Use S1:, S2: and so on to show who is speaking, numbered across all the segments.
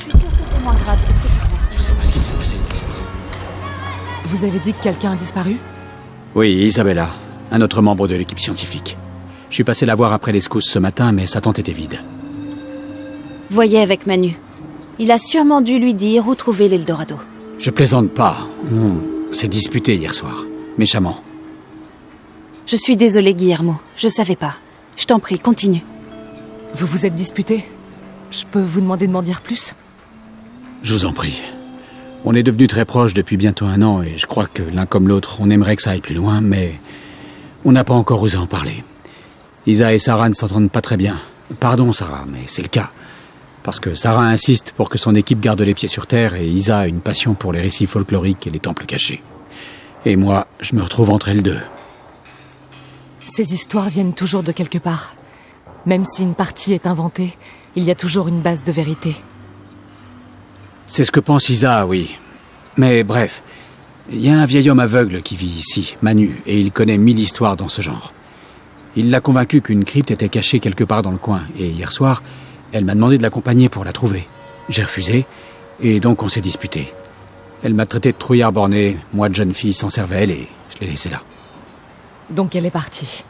S1: Je suis sûre que c'est moins grave que ce que tu crois.
S2: Je sais pas ce qui s'est passé hier soir.
S3: Vous avez dit que quelqu'un a disparu?
S2: Oui, Isabella, un autre membre de l'équipe scientifique. Je suis passé la voir après les secousses ce matin, mais sa tente était vide.
S1: Voyez avec Manu. Il a sûrement dû lui dire où trouver l'Eldorado.
S2: Je plaisante pas. On s'est disputé hier soir. Méchamment.
S1: Je suis désolée, Guillermo. Je savais pas. Je t'en prie, continue.
S3: Vous vous êtes disputé? Je peux vous demander de m'en dire plus?
S2: Je vous en prie. On est devenus très proches depuis bientôt 1 an et je crois que l'un comme l'autre, on aimerait que ça aille plus loin, mais on n'a pas encore osé en parler. Isa et Sarah ne s'entendent pas très bien. Pardon, Sarah, mais c'est le cas. Parce que Sarah insiste pour que son équipe garde les pieds sur terre et Isa a une passion pour les récits folkloriques et les temples cachés. Et moi, je me retrouve entre elles deux.
S3: Ces histoires viennent toujours de quelque part. Même si une partie est inventée, il y a toujours une base de vérité.
S2: C'est ce que pense Isa, oui. Mais bref, il y a un vieil homme aveugle qui vit ici, Manu, et il connaît 1000 histoires dans ce genre. Il l'a convaincu qu'une crypte était cachée quelque part dans le coin, et hier soir, elle m'a demandé de l'accompagner pour la trouver. J'ai refusé, et donc on s'est disputé. Elle m'a traité de trouillard borné, moi de jeune fille sans cervelle, et je l'ai laissée là.
S3: Donc elle est partie.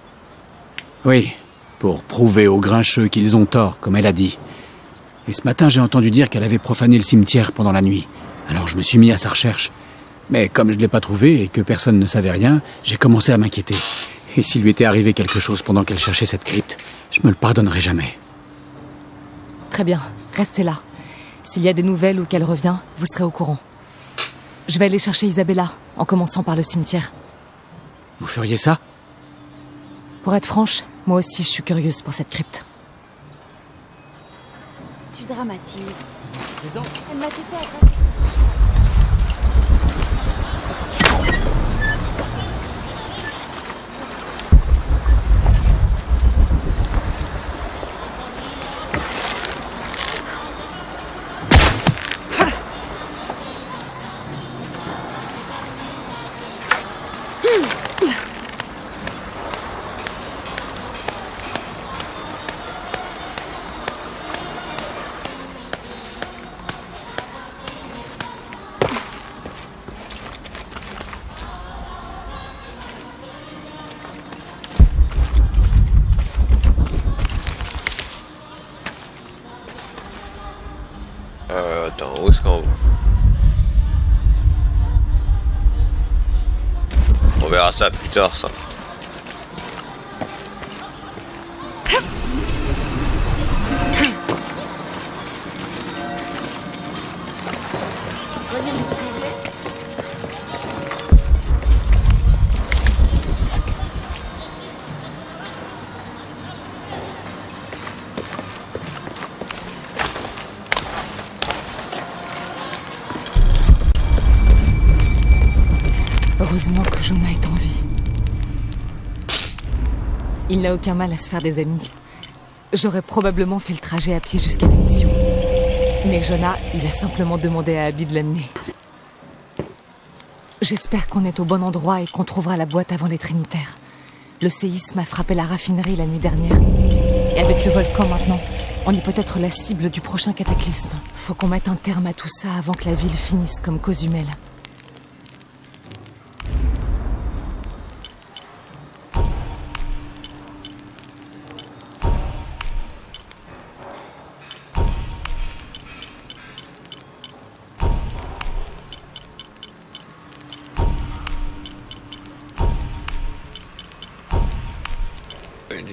S2: Oui, pour prouver aux grincheux qu'ils ont tort, comme elle a dit. Et ce matin, j'ai entendu dire qu'elle avait profané le cimetière pendant la nuit. Alors je me suis mis à sa recherche. Mais comme je ne l'ai pas trouvée et que personne ne savait rien, j'ai commencé à m'inquiéter. Et s'il lui était arrivé quelque chose pendant qu'elle cherchait cette crypte, je me le pardonnerai jamais.
S3: Très bien, restez là. S'il y a des nouvelles ou qu'elle revient, vous serez au courant. Je vais aller chercher Isabella, en commençant par le cimetière.
S2: Vous feriez ça?
S3: Pour être franche, moi aussi je suis curieuse pour cette crypte.
S1: Tu dramatises.
S2: Présent.
S1: Elle m'a fait peur.
S4: Attends, où est-ce qu'on va? On verra ça plus tard, ça.
S3: Heureusement que Jonah est en vie. Il n'a aucun mal à se faire des amis. J'aurais probablement fait le trajet à pied jusqu'à la mission. Mais Jonah, il a simplement demandé à Abby de l'amener. J'espère qu'on est au bon endroit et qu'on trouvera la boîte avant les Trinitaires. Le séisme a frappé la raffinerie la nuit dernière. Et avec le volcan maintenant, on est peut-être la cible du prochain cataclysme. Faut qu'on mette un terme à tout ça avant que la ville finisse comme Cozumel.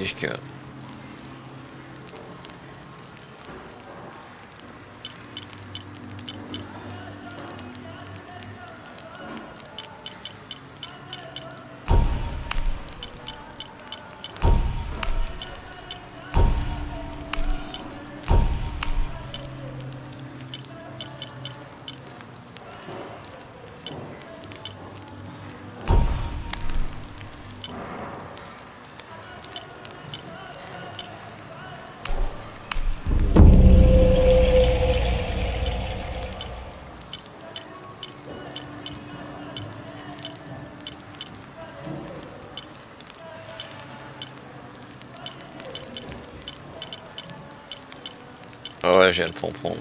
S4: Jusqu'à... Ah ouais, je viens de comprendre.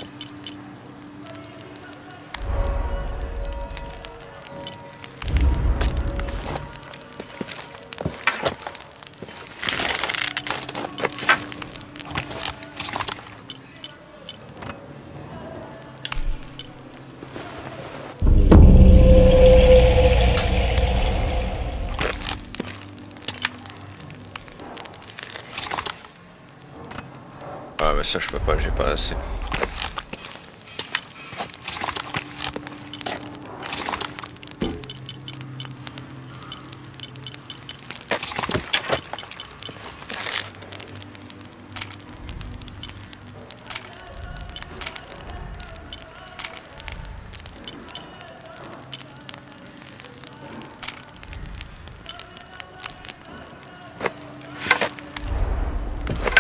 S4: ça je peux pas, j'ai pas assez.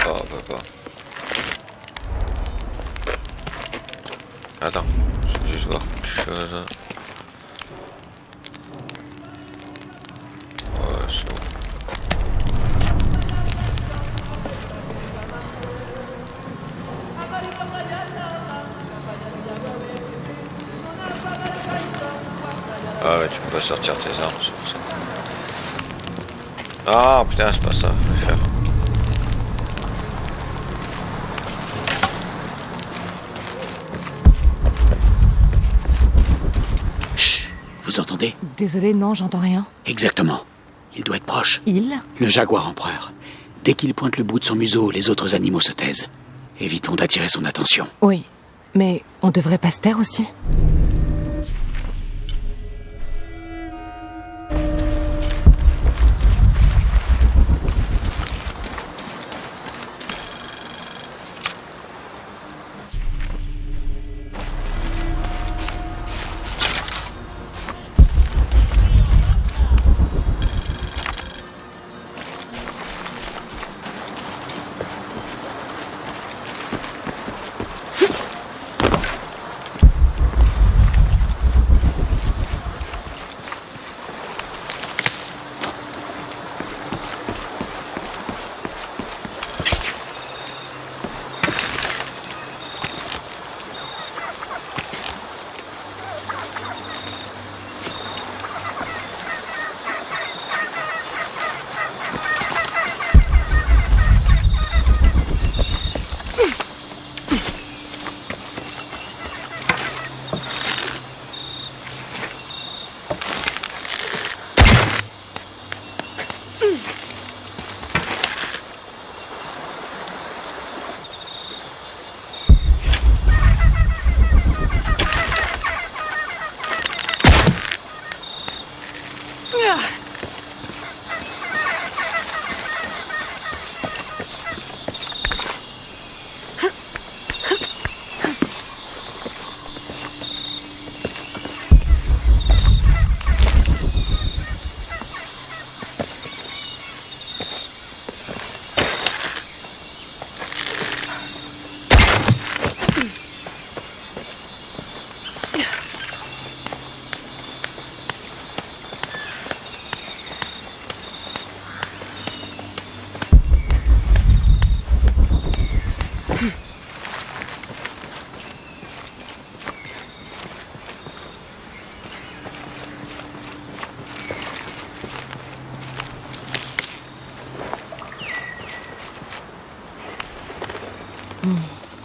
S4: Oh, on peut pas. Attends, je vais juste voir quelque chose. Ouais, c'est bon. Ah ouais, tu peux pas sortir tes armes, c'est pour ça. Ah putain, c'est pas ça, je vais faire.
S2: Vous entendez?
S3: Désolé, non, j'entends rien.
S2: Exactement. Il doit être proche.
S3: Il?
S2: Le jaguar empereur. Dès qu'il pointe le bout de son museau, les autres animaux se taisent. Évitons d'attirer son attention.
S3: Oui. Mais on devrait pas se taire aussi?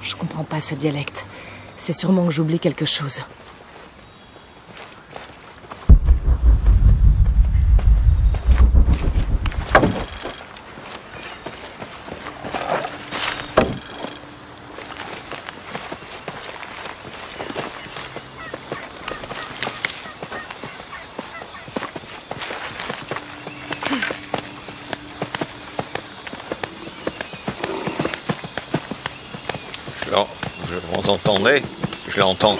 S3: Je comprends pas ce dialecte. C'est sûrement que j'oublie quelque chose.
S4: Alors, vous entendez? Je l'entends.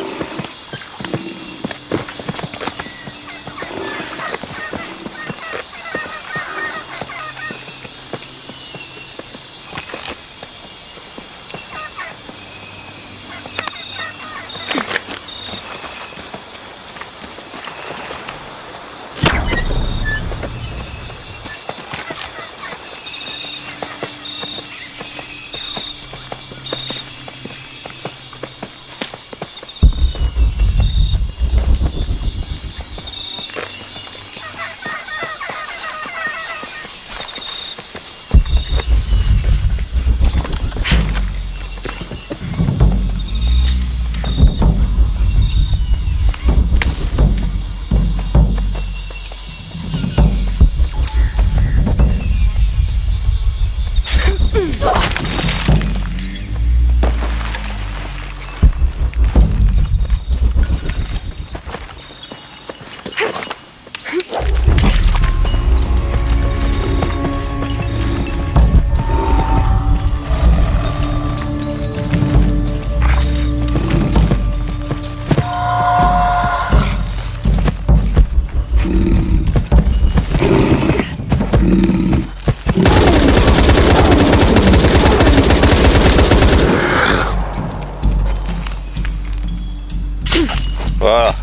S4: Voilà.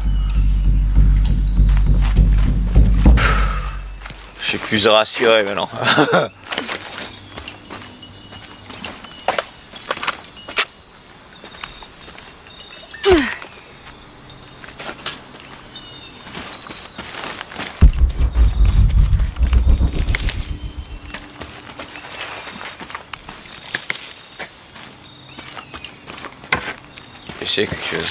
S4: Je suis plus rassuré maintenant. C'est quelque chose.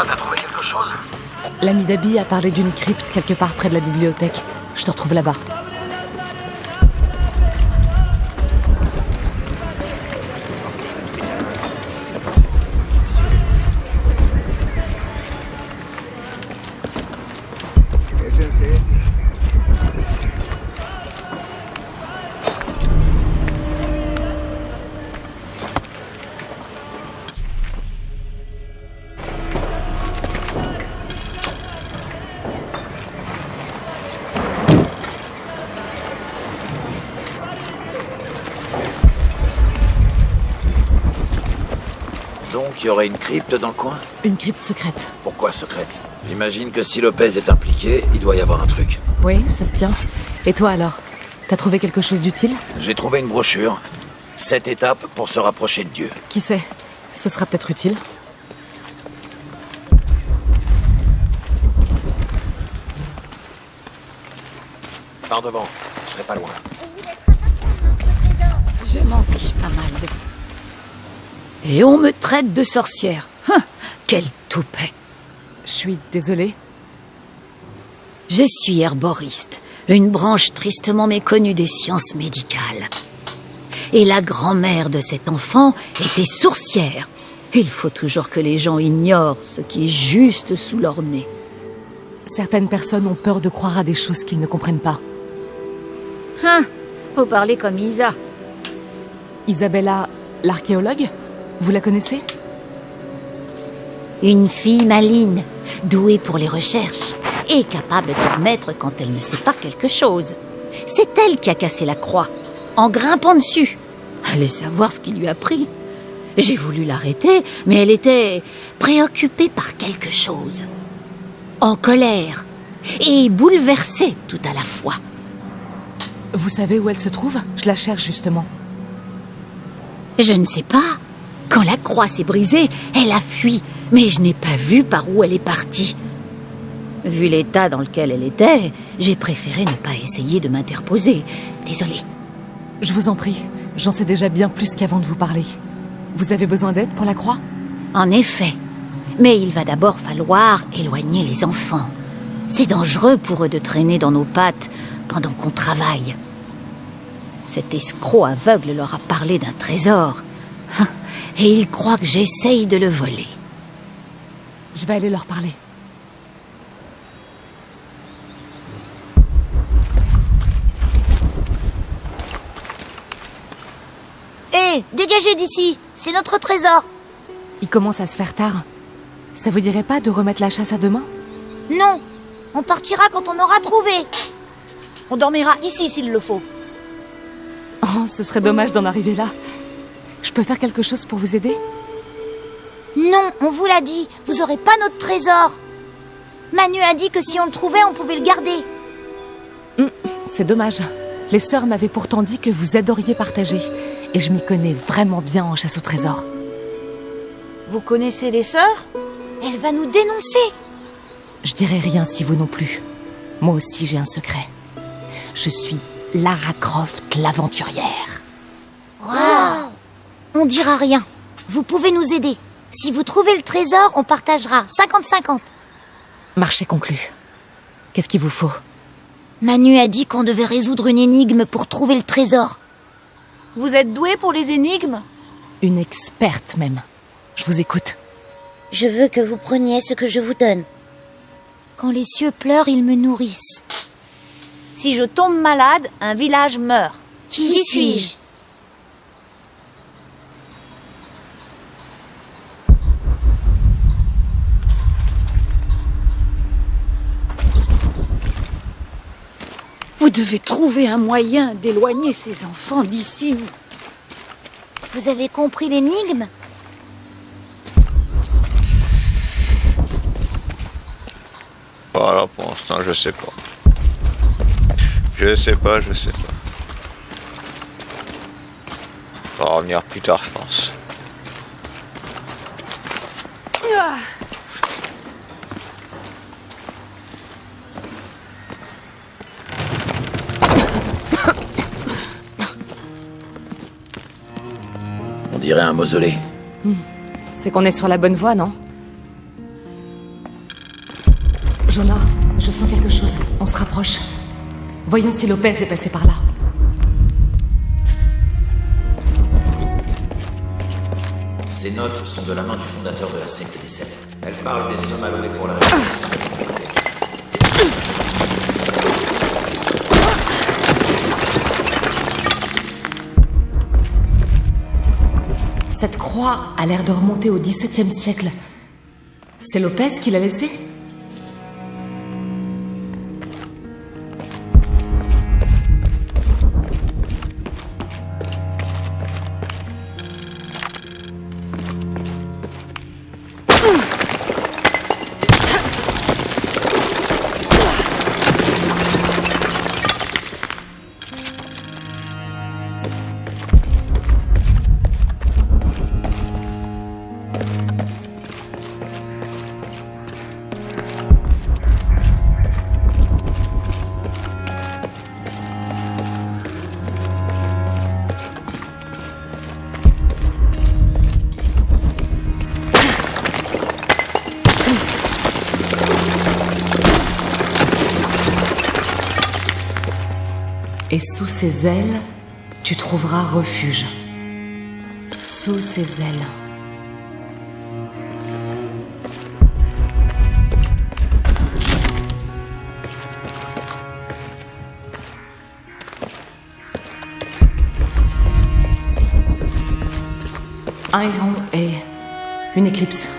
S2: T'as trouvé quelque chose?
S3: L'ami d'Abby a parlé d'une crypte quelque part près de la bibliothèque. Je te retrouve là-bas.
S5: Donc, il y aurait une crypte dans le coin?
S3: Une crypte secrète.
S5: Pourquoi secrète? J'imagine que si Lopez est impliqué, il doit y avoir un truc.
S3: Oui, ça se tient. Et toi alors? T'as trouvé quelque chose d'utile?
S5: J'ai trouvé une brochure. 7 étapes pour se rapprocher de Dieu.
S3: Qui sait? Ce sera peut-être utile.
S5: Par devant, je serai pas loin.
S6: Je m'en fiche pas mal de... Et on me traite de sorcière. Quel toupet.
S3: Je suis désolée.
S6: Je suis herboriste, une branche tristement méconnue des sciences médicales. Et la grand-mère de cet enfant était sourcière. Il faut toujours que les gens ignorent ce qui est juste sous leur nez.
S3: Certaines personnes ont peur de croire à des choses qu'ils ne comprennent pas.
S6: Faut parler comme Isa.
S3: Isabella, l'archéologue? Vous la connaissez?
S6: Une fille maligne, douée pour les recherches, et capable d'admettre quand elle ne sait pas quelque chose. C'est elle qui a cassé la croix, en grimpant dessus. Allez savoir ce qui lui a pris. J'ai voulu l'arrêter, mais elle était préoccupée par quelque chose. En colère et bouleversée tout à la fois.
S3: Vous savez où elle se trouve? Je la cherche justement.
S6: Je ne sais pas. Quand la croix s'est brisée, elle a fui, mais je n'ai pas vu par où elle est partie. Vu l'état dans lequel elle était, j'ai préféré ne pas essayer de m'interposer. Désolée.
S3: Je vous en prie, j'en sais déjà bien plus qu'avant de vous parler. Vous avez besoin d'aide pour la croix?
S6: En effet. Mais il va d'abord falloir éloigner les enfants. C'est dangereux pour eux de traîner dans nos pattes pendant qu'on travaille. Cet escroc aveugle leur a parlé d'un trésor. Et ils croient que j'essaye de le voler.
S3: Je vais aller leur parler.
S7: Hé, dégagez d'ici! C'est notre trésor!
S3: Il commence à se faire tard. Ça vous dirait pas de remettre la chasse à demain?
S7: Non! On partira quand on aura trouvé! On dormira ici s'il le faut.
S3: Oh, ce serait dommage d'en arriver là. Je peux faire quelque chose pour vous aider?
S7: Non, on vous l'a dit, vous aurez pas notre trésor! Manu a dit que si on le trouvait, on pouvait le garder.
S3: C'est dommage. Les sœurs m'avaient pourtant dit que vous adoriez partager. Et je m'y connais vraiment bien en chasse au trésor.
S7: Vous connaissez les sœurs? Elle va nous dénoncer!
S3: Je dirai rien si vous non plus. Moi aussi j'ai un secret. Je suis Lara Croft l'aventurière.
S7: Waouh! On dira rien. Vous pouvez nous aider. Si vous trouvez le trésor, on partagera 50-50.
S3: Marché conclu. Qu'est-ce qu'il vous faut?
S7: Manu a dit qu'on devait résoudre une énigme pour trouver le trésor. Vous êtes doué pour les énigmes?
S3: Une experte même. Je vous écoute.
S7: Je veux que vous preniez ce que je vous donne. Quand les cieux pleurent, ils me nourrissent. Si je tombe malade, un village meurt. Qui suis-je?
S6: Vous devez trouver un moyen d'éloigner ces enfants d'ici.
S7: Vous avez compris l'énigme?
S4: Voilà, pour l'instant, je sais pas. Je sais pas. On va revenir plus tard, je pense.
S5: On dirait un mausolée.
S3: C'est qu'on est sur la bonne voie, non? Jonah, je sens quelque chose. On se rapproche. Voyons si Lopez est passé par là.
S5: Ces notes sont de la main du fondateur de la secte des Sept. Elles parlent des sommes allouées pour la réalisation de la bibliothèque.
S3: Cette croix a l'air de remonter au XVIIe siècle. C'est Lopez qui l'a laissée? Et sous ses ailes, tu trouveras refuge. Sous ses ailes. Iron et une éclipse.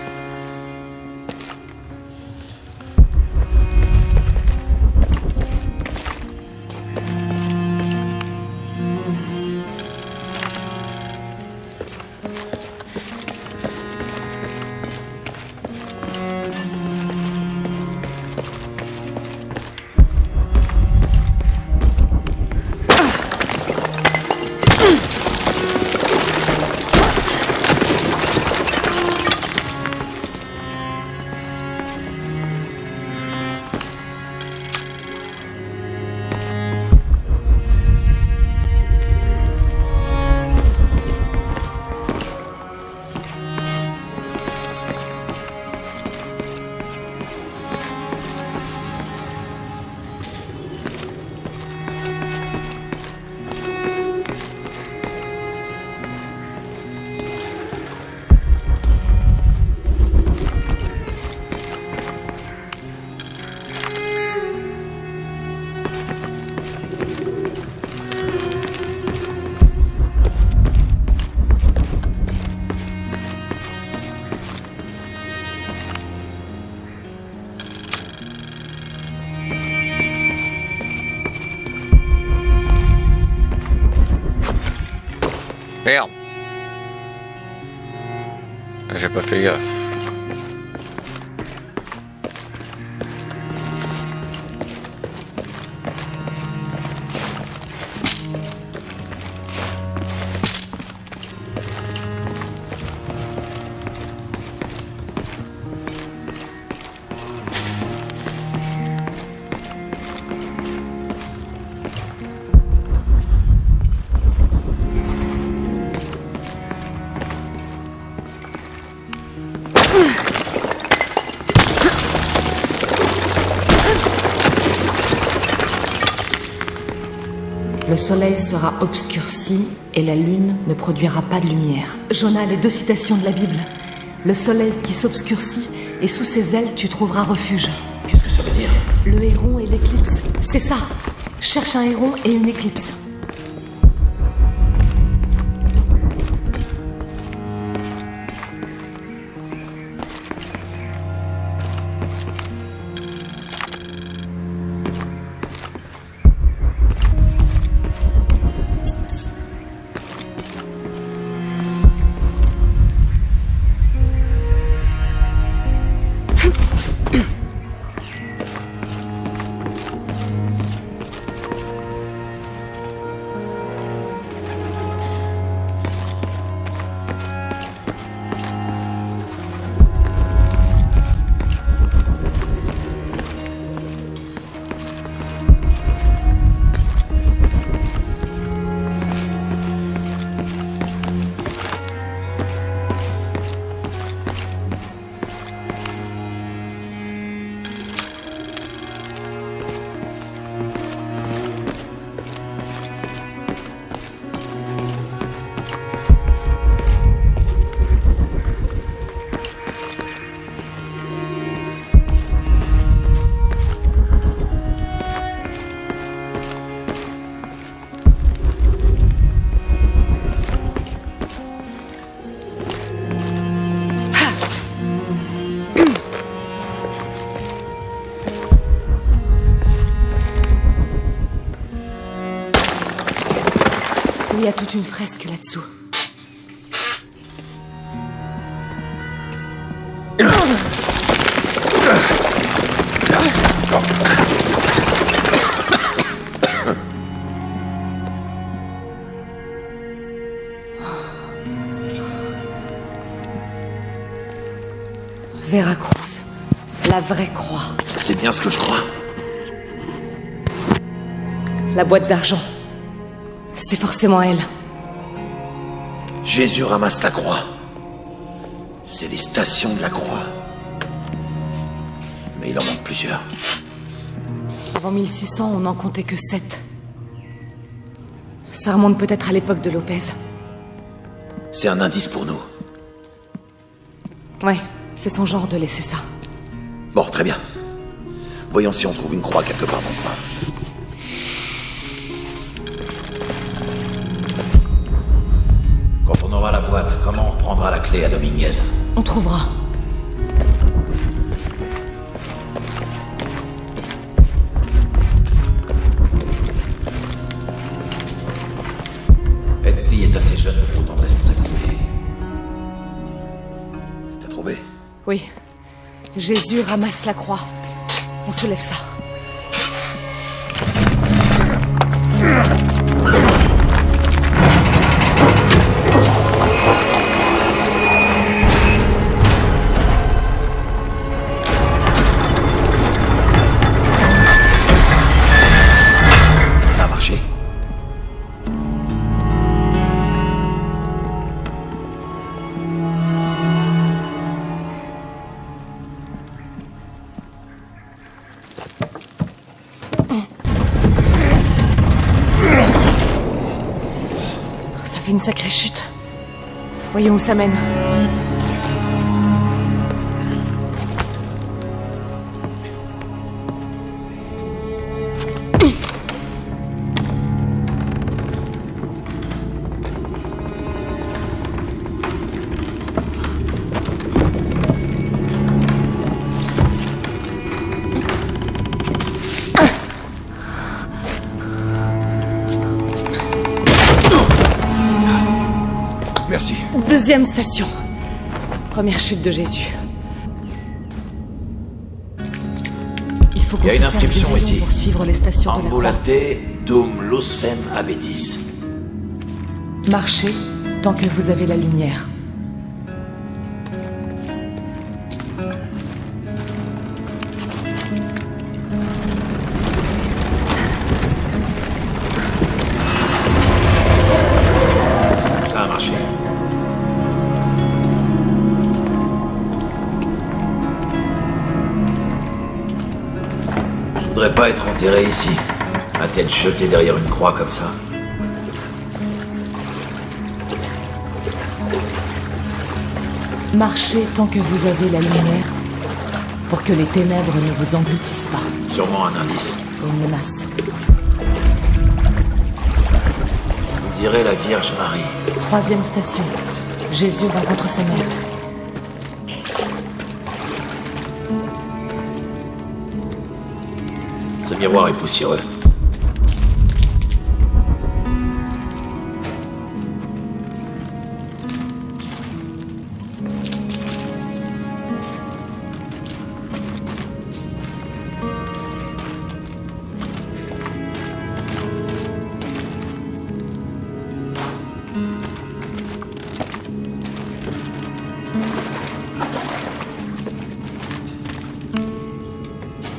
S4: Merde. J'ai pas fait gaffe.
S3: Le soleil sera obscurci et la lune ne produira pas de lumière. Jonah, les 2 citations de la Bible. Le soleil qui s'obscurcit et sous ses ailes tu trouveras refuge.
S5: Qu'est-ce que ça veut dire?
S3: Le héron et l'éclipse, c'est ça. Cherche un héron et une éclipse. Il y a toute une fresque là-dessous. Veracruz, la vraie croix.
S5: C'est bien ce que je crois.
S3: La boîte d'argent. C'est forcément elle.
S5: Jésus ramasse la croix. C'est les stations de la croix. Mais il en manque plusieurs.
S3: Avant 1600, on n'en comptait que 7. Ça remonte peut-être à l'époque de Lopez.
S5: C'est un indice pour nous.
S3: Ouais, c'est son genre de laisser ça.
S5: Bon, très bien. Voyons si on trouve une croix quelque part dans le coin. Quand on aura la boîte, comment on reprendra la clé à Dominguez?
S3: On trouvera.
S5: Petsley est assez jeune pour autant de responsabilité. T'as trouvé?
S3: Oui. Jésus ramasse la croix. On soulève ça.
S5: Ça a marché.
S3: Ça fait une sacrée chute. Voyons où ça mène. Deuxième station. Première chute de Jésus. Il faut qu'on
S5: Il y a une
S3: se serve du
S5: inscription
S3: rayon
S5: ici.
S3: pour suivre les stations de la croix.
S5: Ambulante dum lucem abetis.
S3: Marchez tant que vous avez la lumière.
S5: Ça a marché. Je voudrais pas être enterré ici. Ma tête jetée derrière une croix comme ça.
S3: Marchez tant que vous avez la lumière pour que les ténèbres ne vous engloutissent pas.
S5: Sûrement un indice.
S3: Une menace.
S5: On dirait la Vierge Marie.
S3: Troisième station. Jésus rencontre sa mère.
S5: Ce miroir est poussiéreux.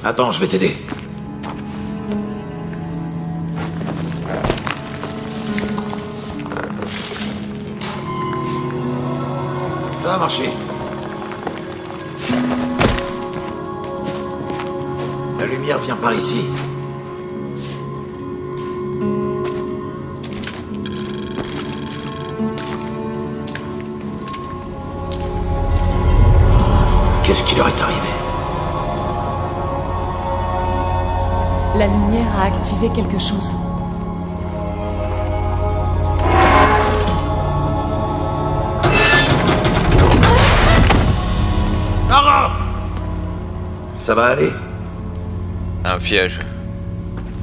S5: Attends, je vais t'aider. Ça a marché. La lumière vient par ici. Qu'est-ce qui leur est arrivé?
S3: La lumière a activé quelque chose.
S5: Ça va aller.
S4: Un piège.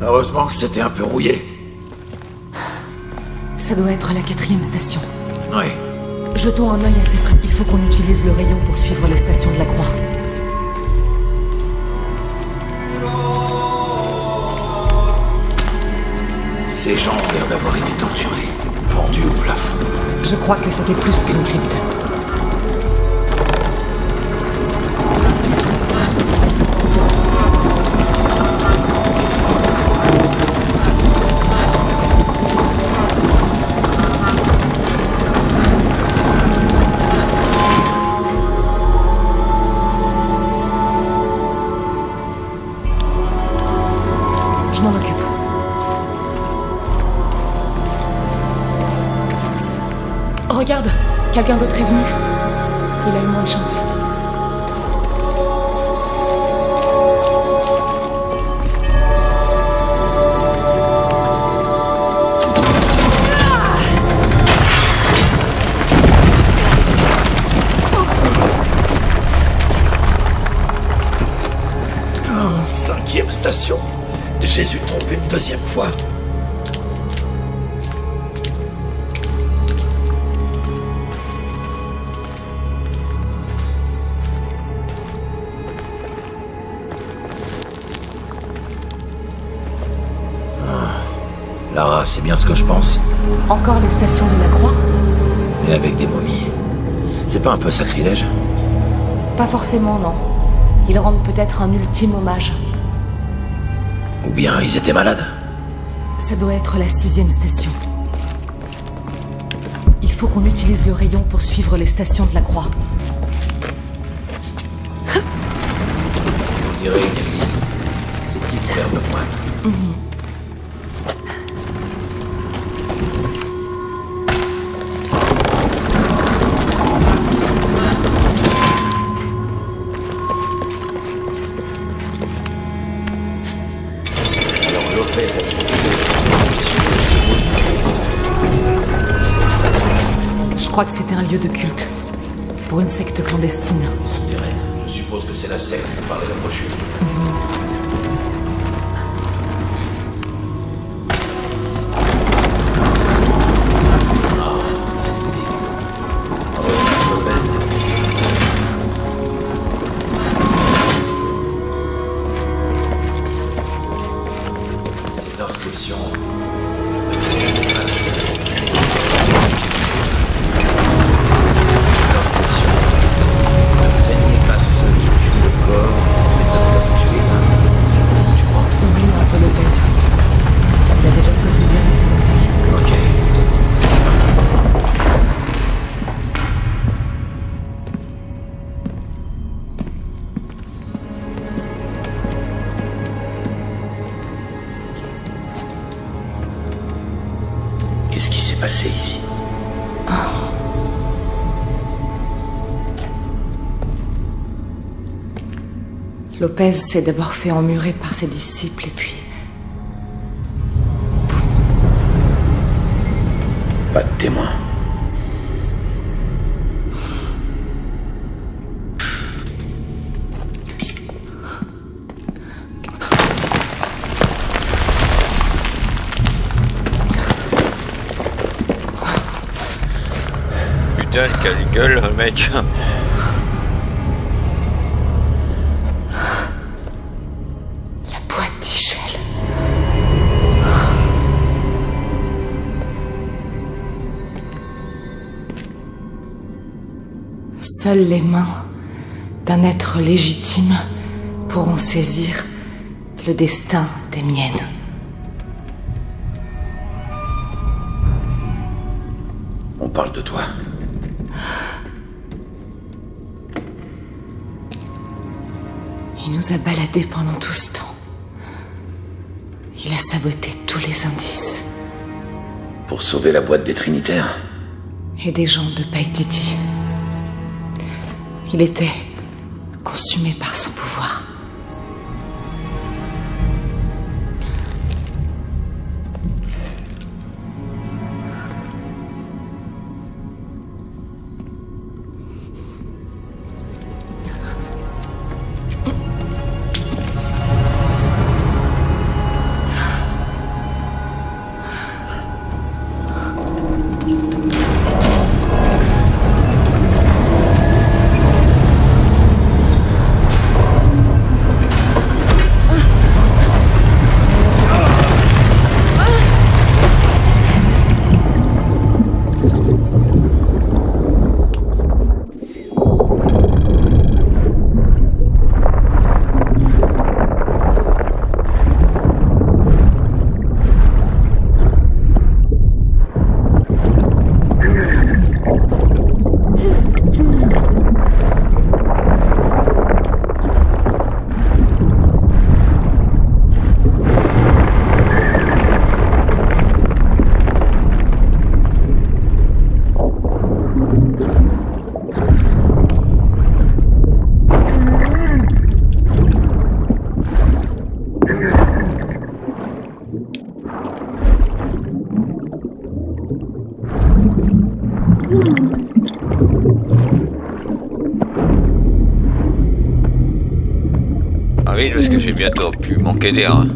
S5: Heureusement que c'était un peu rouillé.
S3: Ça doit être la 4e station.
S5: Oui.
S3: Jetons un œil à ces frais. Il faut qu'on utilise le rayon pour suivre les stations de la croix.
S5: Ces gens ont l'air d'avoir été torturés, pendus au plafond.
S3: Je crois que c'était plus qu'une crypte. Je m'en occupe. Regarde, quelqu'un d'autre est venu. Il a eu moins de chance.
S5: Cinquième station. Jésus tombe une deuxième fois. Lara, c'est bien ce que je pense.
S3: Encore les stations de la croix?
S5: Et avec des momies. C'est pas un peu sacrilège?
S3: Pas forcément, non. Ils rendent peut-être un ultime hommage.
S5: Ou bien ils étaient malades?
S3: Ça doit être la 6e station. Il faut qu'on utilise le rayon pour suivre les stations de la croix.
S5: On dirait une église. Ces types ont l'air de moines. Alors Lopez a
S3: Je crois que c'était un lieu de culte. Pour une secte clandestine.
S5: souterraine. Je suppose que c'est la secte dont parlait la brochure. passé ici.
S3: Lopez s'est d'abord fait emmurer par ses disciples et puis...
S5: Pas de témoin.
S4: Putain, quelle gueule, le mec.
S3: La boîte d'Ischel. Seules les mains d'un être légitime pourront saisir le destin des miennes.
S5: On parle de toi.
S3: Il nous a baladés pendant tout ce temps. Il a saboté tous les indices.
S5: Pour sauver la boîte des Trinitaires.
S3: Et des gens de Paititi. Il était consumé par son pouvoir.
S4: Ah oui, parce que j'ai bientôt pu manquer d'air. Hein.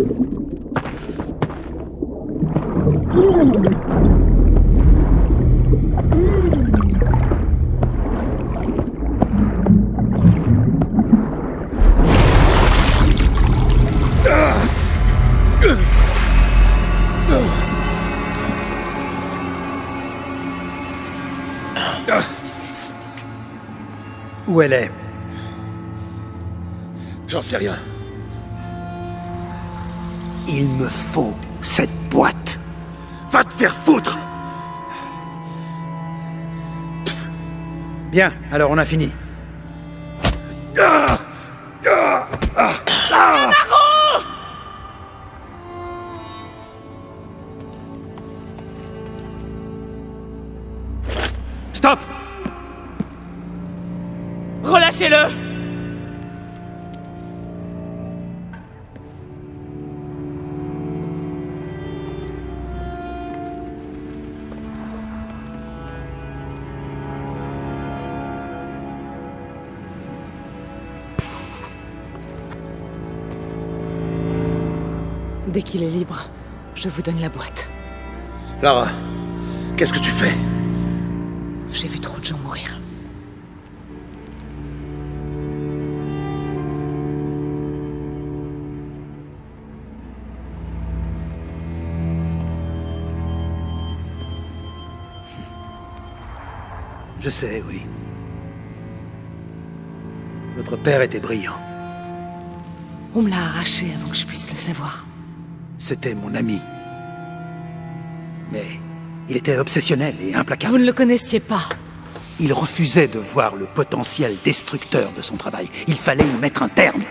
S8: Où elle est?
S5: J'en sais rien.
S8: Il me faut cette boîte. Va te faire foutre! Bien, alors on a fini. Stop!
S3: Relâchez-le! Dès qu'il est libre, je vous donne la boîte.
S8: Lara, qu'est-ce que tu fais?
S3: J'ai vu trop de gens mourir.
S8: Je sais, oui. Votre père était brillant.
S3: On me l'a arraché avant que je puisse le savoir.
S8: C'était mon ami. Mais il était obsessionnel et
S3: Vous
S8: implacable.
S3: ne le connaissiez pas.
S8: Il refusait de voir le potentiel destructeur de son travail. Il fallait y mettre un terme.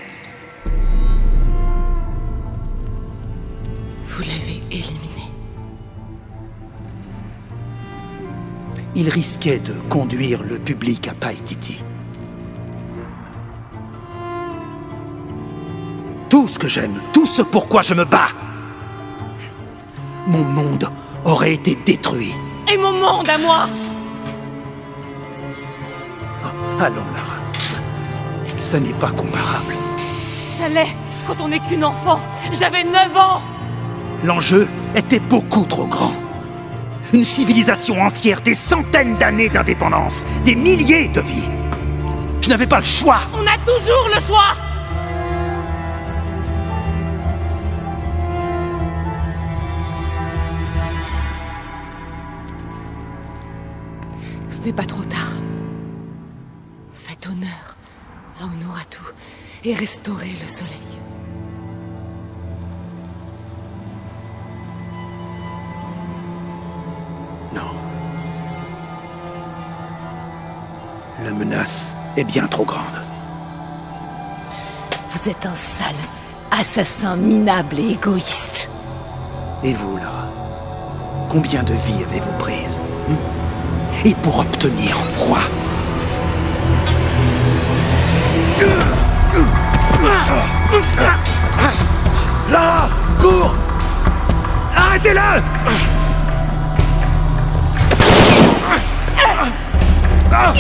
S3: Vous l'avez éliminé.
S8: il risquait de conduire le public à Paititi. Tout ce que j'aime, tout ce pourquoi je me bats, mon monde aurait été détruit.
S3: Et mon monde à moi!
S8: Oh, allons, Lara. Ça n'est pas comparable.
S3: Ça l'est quand on n'est qu'une enfant. J'avais 9 ans!
S8: L'enjeu était beaucoup trop grand. Une civilisation entière, des centaines d'années d'indépendance, des milliers de vies. Je n'avais pas le choix.
S3: On a toujours le choix! Ce n'est pas trop tard. Faites honneur à Honoratu et restaurez le soleil.
S8: Non. La menace est bien trop grande.
S6: Vous êtes un sale assassin minable et égoïste.
S8: Et vous, Lara? Combien de vies avez-vous prises? Et pour obtenir quoi? Lara! Cours! Arrêtez-le! Ah!